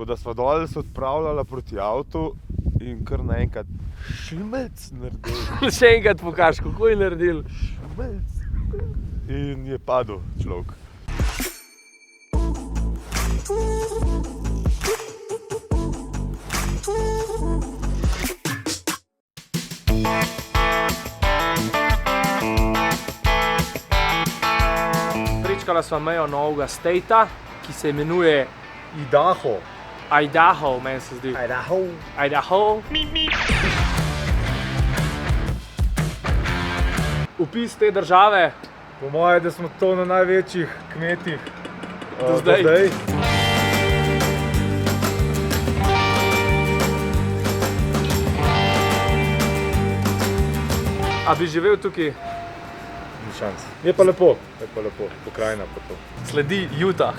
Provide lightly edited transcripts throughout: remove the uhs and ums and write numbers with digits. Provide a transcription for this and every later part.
Da sva dol se odpravljala proti avtu in kar naenkrat šmelc naredil. Še enkrat pokaž, kako je naredil. Šmelc. In je padel človek. Prečkala sva mejo novega stateta, ki se imenuje Idaho, meni se zdi. Idaho. Opis te države. Po moje, da smo to na največjih kmetih Do zdaj. A bi živel tukaj? Ni šans. Je pa lepo, pokrajina pa to. Sledi Utah.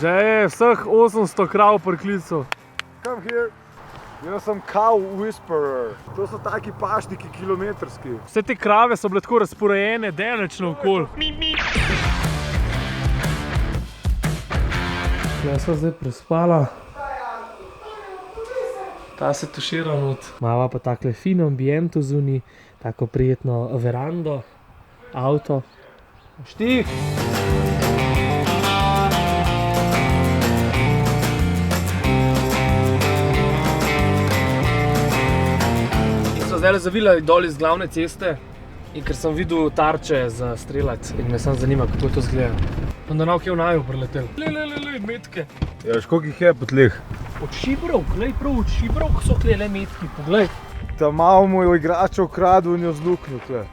Zdaj je vseh 800 krav priklical. Come here. Jaz sem cow whisperer. To so taki pašniki kilometrski. Vse te krave so bile tako razporejene, daleč naokoli. Tukaj sva zdaj prespala. Ta se tušira not. Mava pa takle fin ambient zunaj, tako prijetno verando, avto. Štih! Zdaj zavila dol iz glavne ceste in ker sem videl tarče za strelac in me samo zanima, kako to izgleda. Onda nav kje v naju priletel. Lej, metke. Ja, koliko jih je po tleh? Od šibrovk, lej prav, od šibrovk so tle metki, poglej. Ta malo mu je igrača ukradel in jo zluknil tle.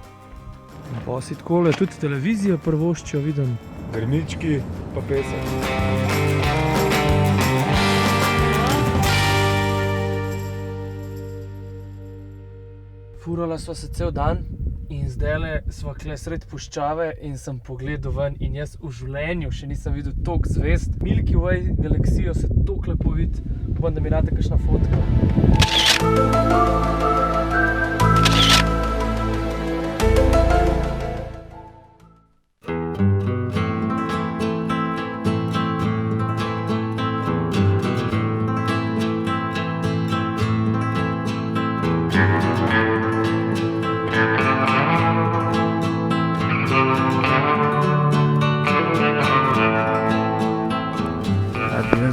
In pa si takole tudi televizijo prvoščijo, vidim. Grmički pa pesek. Furala sva se cel dan in zdajle sva kle sred puščave in sem pogledal ven in jaz v življenju še nisem videl toliko zvezd. Milky Way galaksijo se toliko lepo vidi, upam, da mi date kakšna fotka.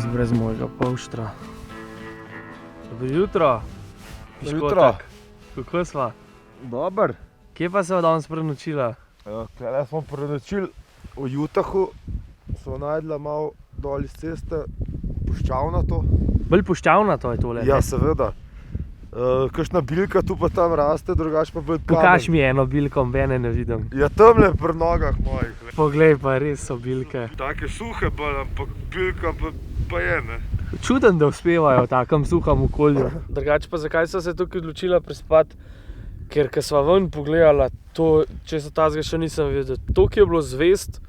Brez mojega polštra. Dobro jutro. Jutro. Kako sva? Dober. Kje pa sva danes prenočila? Tule smo prenočili v Utahu. Sva najdla malo dol iz ceste, puščavnato. Bolj puščavnato je tole? Ja, seveda. Kakšna bilka tu pa tam raste, drugače pa bolj kamen. Pokaž mi eno bilko, mene ne vidim. Ja, tamle pri nogah mojih. Poglej pa, res so bilke. Take suhe bolj, ampak bilka pa je, ne. Čuden, da uspevajo v takem suhem okolju. Drugače pa zakaj sva se tukaj odločila prespati? Ker ko sva ven pogledala, če se tazga še nisem videl, toliko je bilo zvezd,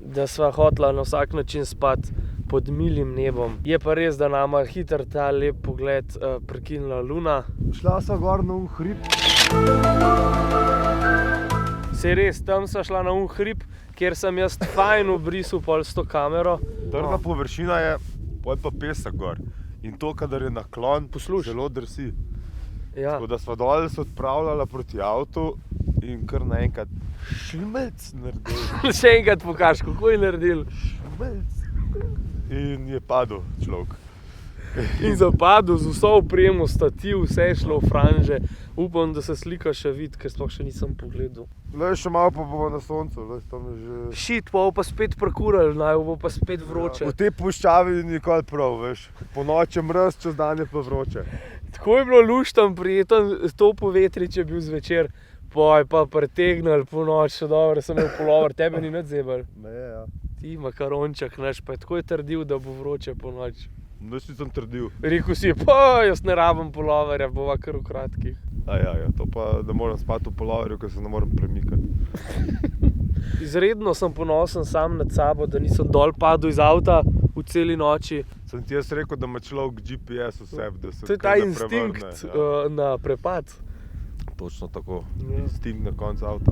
da sva hotela na vsak način spati pod milim nebom. Je pa res, da nama hiter ta lep pogled prekinila luna. Šla sva gor na hrib. Saj res, tam sva šla na hrib, kjer sem jaz fajn obrisal pol s to kamero. Trda površina je, pol pa pesek gor. In to, kadar je naklon, zelo drsi. Ja. Tako da sva dol se odpravljala proti avtu in kar naenkrat šmelc naredil. Še enkrat pokaž, kako je naredil. Šmelc. In je padel človek. In zapadel z vso opremo, stativ, vse je šlo v franže. Upam, da se slika še vidi, ker sploh še nisem pogledal. Lej, še malo pa bo na soncu, tam je že... Shit, pa bo pa spet prekural, bo pa spet vroče. Ja, v tej puščavi nikoli prav, veš. Po noči je mraz, čez dan je pa vroče. Tako je bilo luštan, prijeten, topo vetrič je bil zvečer. Pa je pa pretegnil po noč, dobro, sem imel pulover, tebe ni nič zebal. Ne, ja. Ti makaronček naš, pa je tako trdil, da bo vroče po noč. Nič nisem trdil. Rekel si, pa jaz ne rabim puloverja, bova kar v kratkih. Ja, to pa ne morem spati v puloverju, ker se ne morem premikati. Izredno sem ponosen sam nad sabo, da nisem dol padel iz avta, v celi noči. Sem ti jaz rekel, da ima človek GPS v sebi, da se To je ta kaj ne instinkt prevrne, na prepad. Točno tako, Ja. instinkt na koncu avta.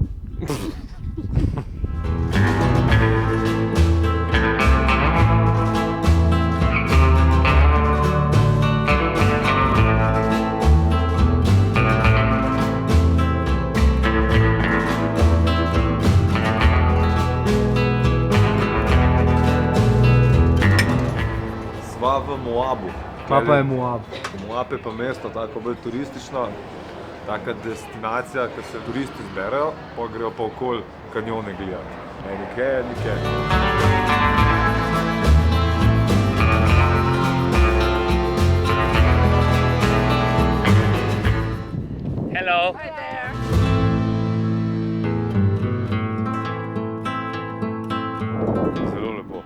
Sva v Moabu. Kaj pa je Moab? Moab je pa mesto, tako bolj turistično, taka destinacija, kjer se turisti zberejo, pa grejo pa okoli kanjone gledati. Nikje. Hello. Zelo lepo.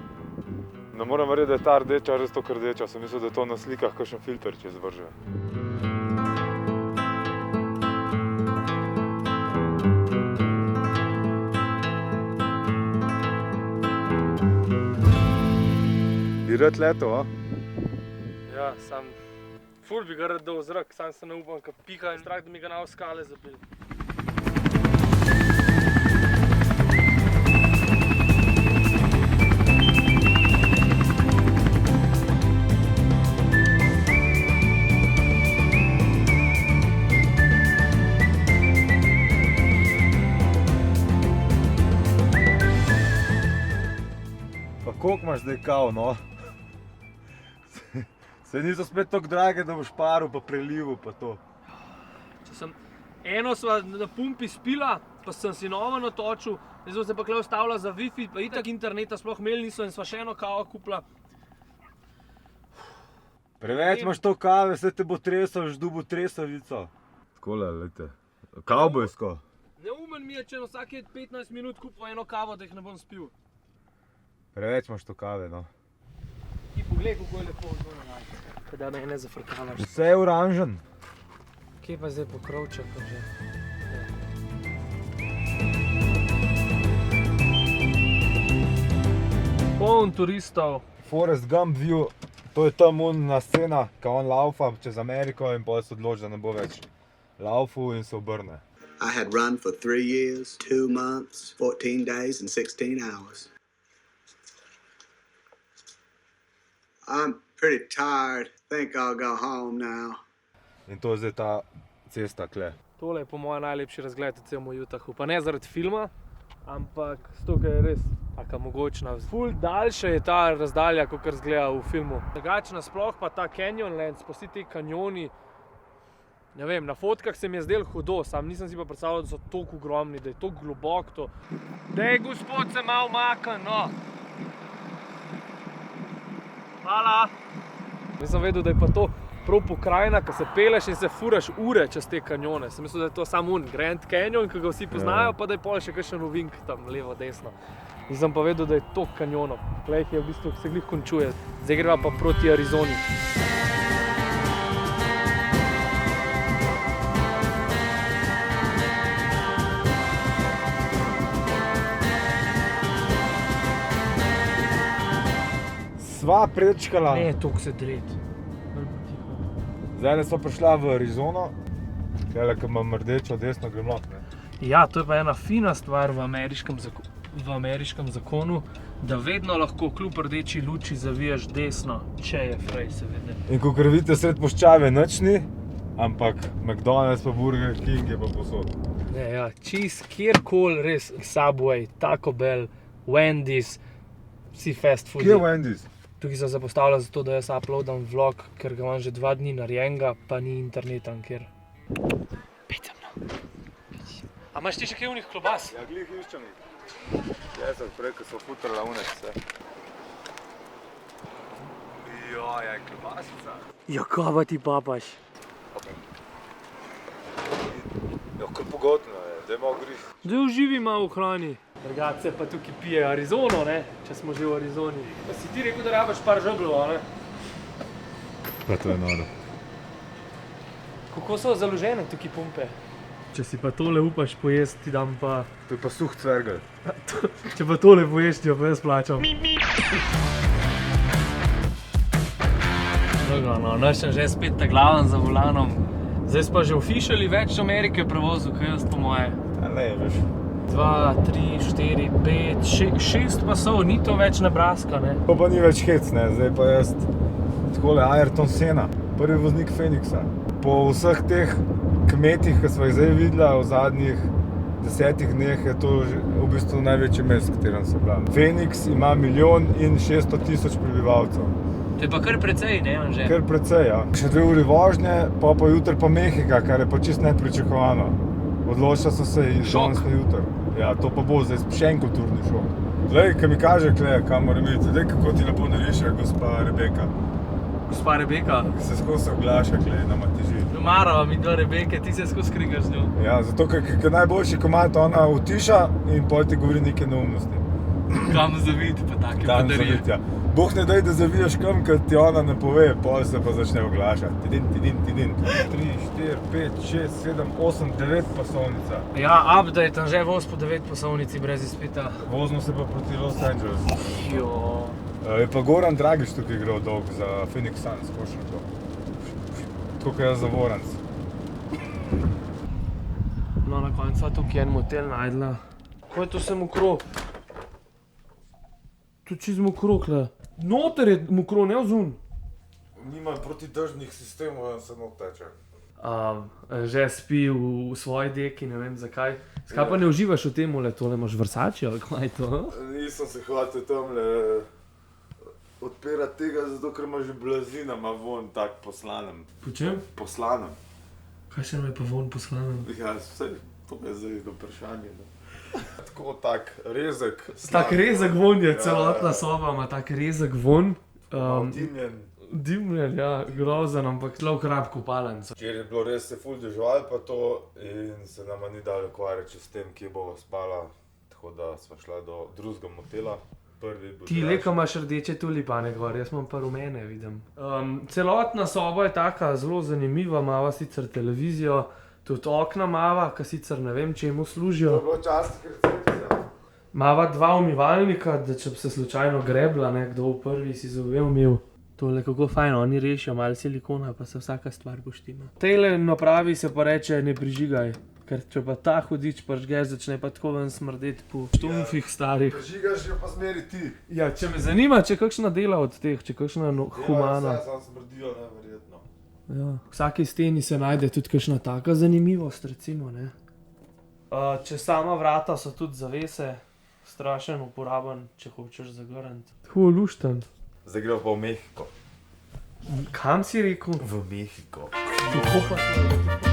Ne moram verjeti, da je ta rdeča res tako rdeča, sem mislil, da je to na slikah kakšen filter čez vrže. Bi rad letel, a? Ja, sam ful bi ga rad dal v zrak, sam se ne upam, ka piha in strah, da mi ga na skale zabili. Pa koliko imaš zdaj kav, no? Se niso spet tako drage, da boš paril pa prelivu pa to. Eno sva na pumpi spila, pa sem si novo natočil, zdaj sem se pa kle ustavila za Wi-Fi, pa itak interneta sploh imeli niso in sva še eno kavo kupila. Preveč imaš to kave, se te bo tresal, ždu bo tresavico. Takole, lejte. Kavbojsko. Neumen mi je, če na vsake 15 minut kupil eno kavo, da jih ne bom spil. Preveč imaš to kave, no. Ti poglej, kako je lepo to nalaj. Da me ne zafrkavaš. Vse je oranžen. Kje pa zdaj pokrovček že? Poln turistov. Forrest Gump view, to je tam unna scena, ko on laufa čez Ameriko in potem se odloči, da ne bo več laufal in se obrne. I had run for 3 years, 2 months, 14 days, and 16 hours. I'm pretty tired. Think I'll go home now. In to je zdaj ta cesta kle. Tole je po mojem najlepši razgled v celem Utahu. Pa ne zaradi filma, ampak zato, ker je res taka mogočna. Ful daljša je ta razdalja, kakor izgleda v filmu. Drugače nasploh pa ta Canyonlands, pa vsi ti kanjoni, ne vem, na fotkah se mi je zdelo hudo, sam nisem si pa predstavljal, da so toliko ogromni, da je toliko globok to. Dej, gospod, se malo makn, no. Hvala. Nisem vedel, da je pa to prav pokrajina, ko se peleš in se furaš ure čez te kanjone. Sem mislil, da je to samo Grand Canyon, ki ga vsi poznajo, pa da je pol še kakšen ovink tam levo, desno. Nisem pa vedel, da je toliko kanjonov. Tleh je v bistvu se glih končuje. Zdaj greva pa proti Arizoni. Sva prečkala. Ne, toliko se dret. Zdaj sva prišla v Arizono, kjele, ko imam rdečo desno grem lahko, ne? Ja, to je pa ena fina stvar v ameriškem zakonu, da vedno lahko kljub rdeči luči zaviješ desno, če je frej, seveda. In kakor vidite, sred puščave nič ni, ampak McDonald's pa Burger King je pa posod. Ne, ja, čist kjerkoli res, Subway, Taco Bell, Wendy's, vsi fast foodi. Kje je Wendy's? Tukaj sem se postavila zato, da jaz uploadam vlog, ker ga imam že 2 dni narejenega, pa ni interneta nikjer. Pejte mno. A imaš ti še kaj unih klobas? Ja, glih iščem jih. Jaz sem prej, ko so futrala unek vse. Joj, je klobasica. Ja, kava ti papaš? Ja, kar pogotno je, daj malo griz. Zdaj uživi malo v hrani. Drugače se pa tukaj pije Arizono, ne? Če smo že v Arizoni. Pa si ti rekel, da rabaš par žeblov, ne? Pa to je noro. Kako so založene tukaj pumpe? Če si pa tole upaš pojesti, ti dam pa... To je pa suh cvergelj. Če pa tole poješ, ti jo pa jaz plačam. Drugo, no, naš je že spet ta glaven za volanom. Zdaj smo že officially več Amerike prevozil, kot jaz po moje. Ne, veš. 2, 3, 4, 5, 6 pasov, ni to več Nebraska, ne? To pa ni več hec, ne, zdaj pa jaz takole Ayrton Senna, prvi voznik Phoenixa. Po vseh teh kmetih, ki smo jih zdaj videla v zadnjih 10 dneh, je to v bistvu največji mest, v katerem sem bila. Phoenix ima 1.600.000 prebivalcev. To je pa kar precej, ne, Anže? Kar precej, ja. Še 2 uri vožnje, pa jutri pa Mehika, kar je pa čisto nepričakovano. Odločila sem se iz danes na jutri. Ja, to pa bo zdaj še en kulturni šok. Glej, kaj mi kaže, kam moram iti. Zdaj, kako ti lepo nariše, gospa Rebeka. Gospa Rebeka? Se skozi se oglaša, nama teži. Marava mi do Rebeke, ti se skozi krigaš z njo. Ja, zato, ker najboljši komad ona utiša in pol ti govori neke neumnosti. Kam zaviti pa take Kam padarije. zaviti, ja. Bog ne daj, da zavijaš kam, ker ti ona ne pove, pol se pa začne oglašati. Tidin. 3, 4, 5, 6, 7, 8, 9 pasovnica. Ja, update, Anže voz po 9 pasovnici brez izpita. Vozimo se pa proti Los Angeles. Jo. Je pa Goran Dragič tukaj igral dolg za Phoenix Suns, košarko. Tako kot jaz za Voranc. No, na koncu sva tukaj en motel najdla. Ko je to vse mokro? To je čisto mokro, kle. Noter je mokro, ne vzun. Nima protidržnih sistemov, samo teče. Že spi v svoji deki, ne vem zakaj. Zakaj pa ne uživaš v tem, tole imaš Versace ali kaj je to? Nisem se hotel tamle odpirati tega, zato ker ima že blazina, ima von tak poslanem. Po čem? Poslanem. Kaj se nam je pa von poslanem? Ja, vse, to je zdaj vprašanje. Tako tak rezek. Tak rezek von je, celotna soba ima tak rezek von. Dimljen. Dimljen, ja, grozen, ampak tla v krab kopalen. Včeraj je bilo res se ful deževalo pa to in se nama ni dalo ukvarjati s tem, kje bova spala. Tako da sva šla do drugega motela. Ti leka imaš rdeče tulipane gor, jaz imam pa rumene, vidim. Celotna soba je taka zelo zanimiva, mava sicer televizijo, tudi okna mava, ki sicer ne vem, čemu služijo. To je bilo časnik recepcija. Mava 2 umivalnika, da če bi se slučajno grebla, ne, kdo v prvi si zobe umil. Tole kako fajn, oni rešijo malo silikona, pa se vsaka stvar poštima. Tele napravi se pa reče ne prižigaj, ker če pa ta hudič pržgeš, začne pa tako ven smrdeti po štumfih starih. Prižigaš jo pa zmeri ti. Ja, če me zanima, če kakšna dela od teh, če kakšna humana. Ja, sam smrdijo neverjetno. Ja, v vsaki steni se najde tudi kakšna taka zanimivost, recimo, ne. Če sama vrata so tudi zavese, strašen uporaben, če hočeš zagrniti. Tako lušten. Zdaj gremo pa v Mehiko. Kam si rekel? V Mehiko. Kako pa to?